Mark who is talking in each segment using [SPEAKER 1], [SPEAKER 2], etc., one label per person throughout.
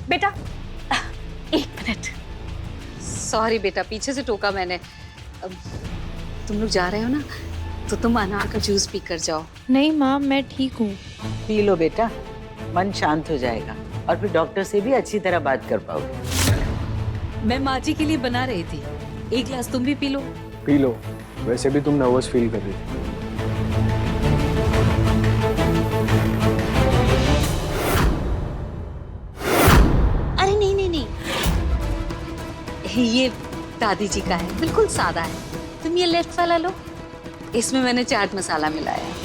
[SPEAKER 1] बेटा 1 minute. Sorry बेटा, पीछे से टोका मैंने। अब तुम लोग जा रहे हो ना, तो तुम अनार का जूस पी कर जाओ।
[SPEAKER 2] नहीं माँ, मैं ठीक हूँ।
[SPEAKER 3] पी लो बेटा, मन शांत हो जाएगा और फिर डॉक्टर से भी अच्छी तरह बात कर पाओगे।
[SPEAKER 1] मैं माँ जी के लिए बना रही थी, 1 गिलास तुम भी पी लो।
[SPEAKER 4] पी लो, वैसे भी तुम नर्वस फील कर रही थी।
[SPEAKER 1] अरे नहीं नहीं नहीं, ये दादी जी का है, बिल्कुल सादा है। तुम ये लेफ्ट वाला लो, इसमें मैंने चाट मसाला मिलाया है।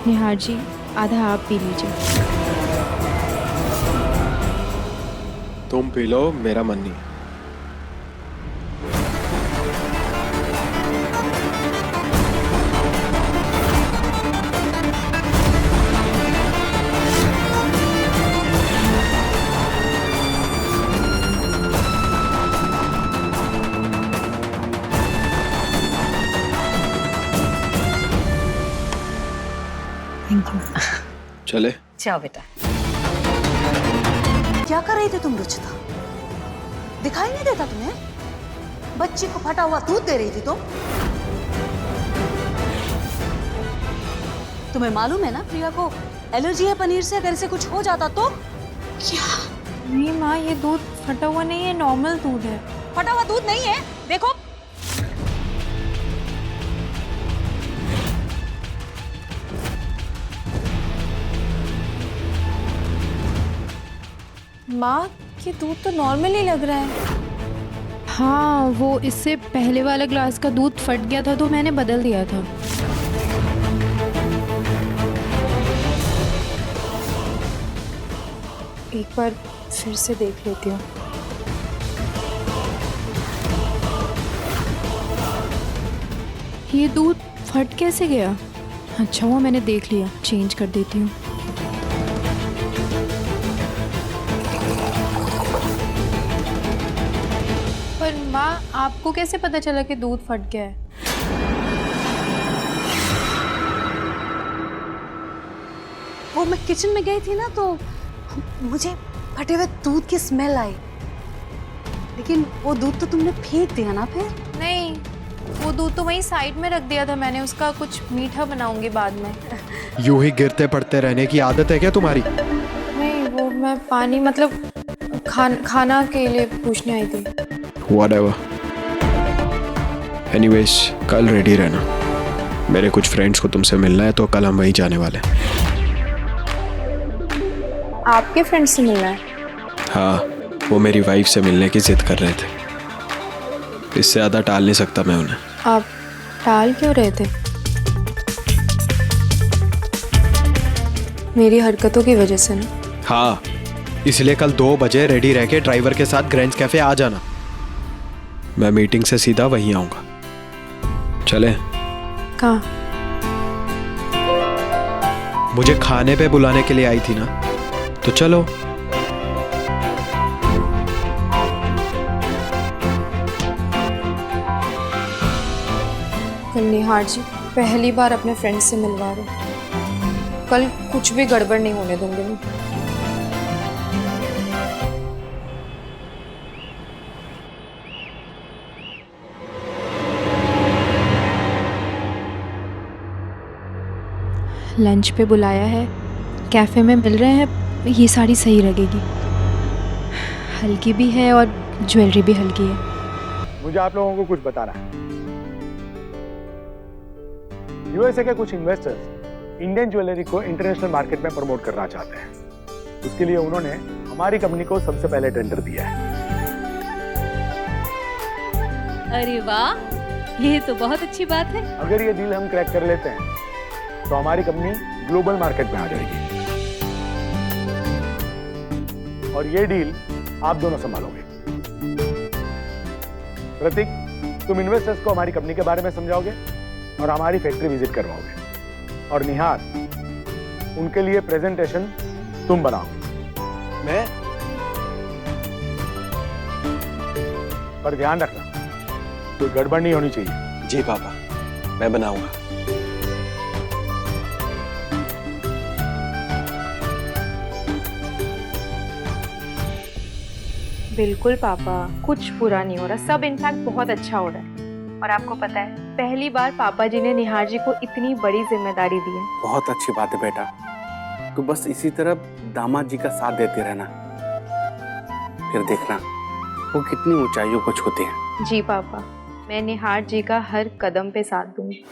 [SPEAKER 2] निहार जी, आधा आप पी लीजिए।
[SPEAKER 4] तुम पी लो, मेरा मन नहीं है।
[SPEAKER 2] Thank you.
[SPEAKER 4] चले।
[SPEAKER 1] जाओ बेटा।
[SPEAKER 5] क्या कर रही थी तुम रुचिता? दिखाई नहीं देता तुम्हें? बच्ची को फटा हुआ दूध दे रही थी तुम? तुम्हें मालूम है ना प्रिया को एलर्जी है पनीर से, अगर इसे कुछ हो जाता तो?
[SPEAKER 2] क्या? नहीं माँ, ये दूध फटा हुआ नहीं है, नॉर्मल दूध है।
[SPEAKER 5] फटा हुआ दूध नहीं है, देखो।
[SPEAKER 2] माँ, ये दूध तो नॉर्मल ही लग रहा है। हाँ, वो इससे पहले वाला ग्लास का दूध फट गया था तो मैंने बदल दिया था। एक बार फिर से देख लेती हूँ। ये दूध फट कैसे गया? अच्छा हुआ मैंने देख लिया, चेंज कर देती हूँ। पर माँ, आपको कैसे पता चला कि दूध फट गया है?
[SPEAKER 5] वो मैं किचन में गई थी ना, तो मुझे फटे हुए दूध की स्मेल आई। लेकिन वो दूध तो तुमने फेंक दिया ना फिर?
[SPEAKER 2] नहीं, वो दूध तो वहीं साइड में रख दिया था मैंने, उसका कुछ मीठा बनाऊंगी बाद में।
[SPEAKER 4] यूं ही गिरते पड़ते रहने की आदत है क्या तुम्हारी?
[SPEAKER 2] नहीं, वो मैं पानी मतलब खाना के लिए पूछने आई थी।
[SPEAKER 4] Whatever. Anyways, कल रेडी रहना। मेरे कुछ फ्रेंड्स को तुमसे मिलना है, तो कल हम वहीं जाने वाले हैं।
[SPEAKER 2] आपके फ्रेंड से मिलना है?
[SPEAKER 4] हाँ, वो मेरी वाइफ से मिलने की जिद कर रहे थे। इससे ज़्यादा टाल नहीं सकता मैं उन्हें।
[SPEAKER 2] आप टाल क्यों रहे थे? मेरी हरकतों की वजह से ना?
[SPEAKER 4] हाँ, इसलिए कल 2 बजे रेडी रह के ड्राइवर के साथ ग्रैंड्स कैफे आ जाना। मैं मीटिंग से सीधा वहीं आऊँगा। चले?
[SPEAKER 2] कहाँ?
[SPEAKER 4] मुझे खाने पे बुलाने के लिए आई थी ना, तो चलो।
[SPEAKER 2] कल निहार जी पहली बार अपने फ्रेंड से मिलवा रहे। कल कुछ भी गड़बड़ नहीं होने दूंगी मैं। लंच पे बुलाया है, कैफे में मिल रहे हैं, ये साड़ी सही लगेगी। हल्की भी है और ज्वेलरी भी हल्की है।
[SPEAKER 6] मुझे आप लोगों को कुछ बताना है। यूएसए के कुछ इन्वेस्टर्स इंडियन ज्वेलरी को इंटरनेशनल मार्केट में प्रमोट करना चाहते हैं। उसके लिए उन्होंने हमारी कंपनी को सबसे पहले टेंडर दिया है।
[SPEAKER 1] अरे वाह, ये तो बहुत अच्छी बात है।
[SPEAKER 6] अगर ये डील हम क्रैक कर लेते हैं तो हमारी कंपनी ग्लोबल मार्केट में आ जाएगी और ये डील आप दोनों संभालोगे। प्रतीक, तुम इन्वेस्टर्स को हमारी कंपनी के बारे में समझाओगे और हमारी फैक्ट्री विजिट करवाओगे। और निहार, उनके लिए प्रेजेंटेशन तुम बनाओगे।
[SPEAKER 4] मैं?
[SPEAKER 6] पर ध्यान रखना, कोई गड़बड़ नहीं होनी चाहिए।
[SPEAKER 4] जी पापा। मैं बनाऊंगा।
[SPEAKER 2] बिल्कुल पापा, कुछ बुरा नहीं हो रहा, सब इनफैक्ट बहुत अच्छा हो रहा है। और आपको पता है, पहली बार पापा जी ने निहार जी को इतनी बड़ी जिम्मेदारी दी है।
[SPEAKER 7] बहुत अच्छी बात है बेटा, तो बस इसी तरह दामाद जी का साथ देते रहना, फिर देखना वो कितनी ऊंचाइयों को छूते हैं।
[SPEAKER 2] जी पापा, मैं निहार जी का हर कदम पे साथ दूंगी।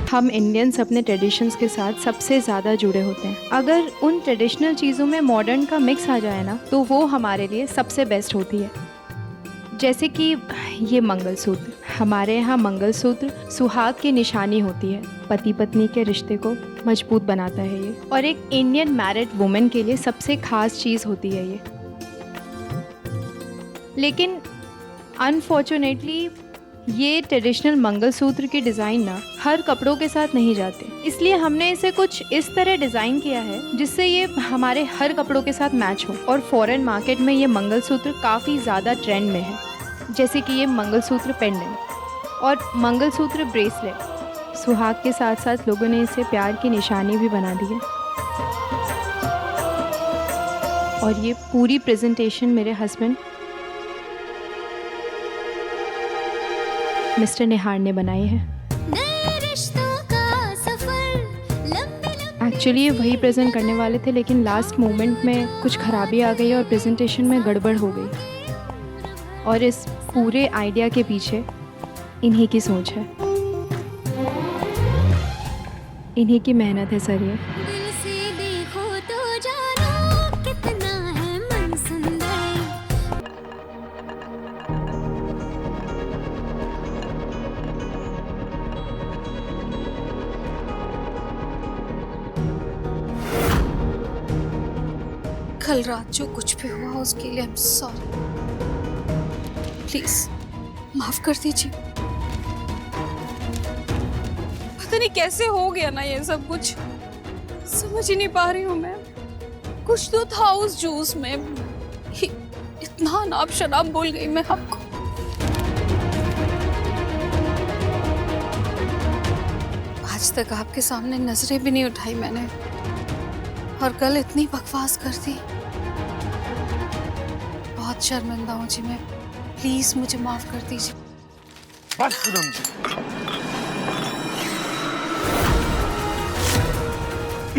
[SPEAKER 2] हम इंडियंस अपने ट्रेडिशंस के साथ सबसे ज़्यादा जुड़े होते हैं। अगर उन ट्रेडिशनल चीज़ों में मॉडर्न का मिक्स आ जाए ना, तो वो हमारे लिए सबसे बेस्ट होती है। जैसे कि ये मंगलसूत्र, हमारे यहाँ मंगलसूत्र सुहाग की निशानी होती है, पति पत्नी के रिश्ते को मजबूत बनाता है ये, और एक इंडियन मैरिड वुमेन के लिए सबसे खास चीज़ होती है ये। लेकिन अनफॉर्चुनेटली ये ट्रेडिशनल मंगलसूत्र की डिज़ाइन ना हर कपड़ों के साथ नहीं जाते, इसलिए हमने इसे कुछ इस तरह डिज़ाइन किया है जिससे ये हमारे हर कपड़ों के साथ मैच हो। और फॉरेन मार्केट में ये मंगलसूत्र काफ़ी ज़्यादा ट्रेंड में है, जैसे कि ये मंगलसूत्र पेंडेंट और मंगलसूत्र ब्रेसलेट। सुहाग के साथ साथ लोगों ने इसे प्यार की निशानी भी बना दी है। और ये पूरी प्रेजेंटेशन मेरे हस्बैंड मिस्टर निहार ने बनाई है। एक्चुअली ये वही प्रेजेंट करने वाले थे, लेकिन लास्ट मोमेंट में कुछ खराबी आ गई और प्रेजेंटेशन में गड़बड़ हो गई। और इस पूरे आइडिया के पीछे इन्हीं की सोच है, इन्हीं की मेहनत है सर ये।
[SPEAKER 5] कल रात जो कुछ भी हुआ उसके लिए आई एम सॉरी, प्लीज माफ कर दीजिए। पता नहीं कैसे हो गया ना ये सब कुछ, समझ ही नहीं पा रही हूँ मैं। कुछ तो था उस जूस में, इतना नाप शराब बोल गई मैं आपको। आज तक आपके सामने नजरें भी नहीं उठाई मैंने, और कल इतनी बकवास कर दी। बहुत शर्मिंदा हूँ जी मैं, प्लीज मुझे माफ कर दीजिए।
[SPEAKER 6] बस पूनम जी,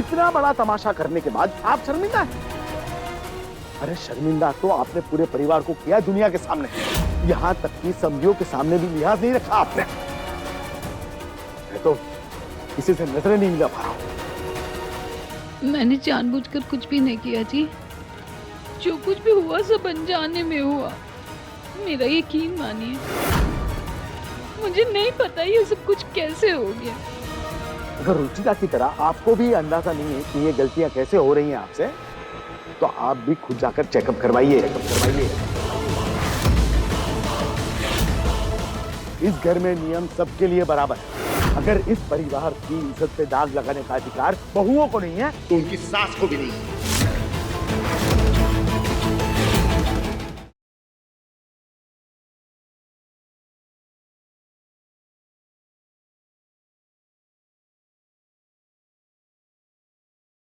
[SPEAKER 6] इतना बड़ा तमाशा करने के बाद आप शर्मिंदा हैं? अरे शर्मिंदा तो आपने पूरे परिवार को किया दुनिया के सामने, यहाँ तक कि समझियों के सामने भी लिहाज नहीं रखा आपने। मैं तो किसी से नजरें नहीं मिला पा रहा हूँ।
[SPEAKER 8] मैंने जानबूझकर कुछ भी नहीं किया जी, जो कुछ भी हुआ सब अनजाने में हुआ, मेरा यकीन मानिए। मुझे नहीं पता ये सब कुछ कैसे हो गया।
[SPEAKER 6] अगर रुचिका की तरह आपको भी अंदाजा नहीं है कि ये गलतियां कैसे हो रही हैं आपसे, तो आप भी खुद जाकर चेकअप करवाइए। इस घर में नियम सबके लिए बराबर है। अगर इस परिवार की इज्जत पे दाग लगाने का अधिकार बहुओं को नहीं है, तो उनकी सास को भी नहीं है।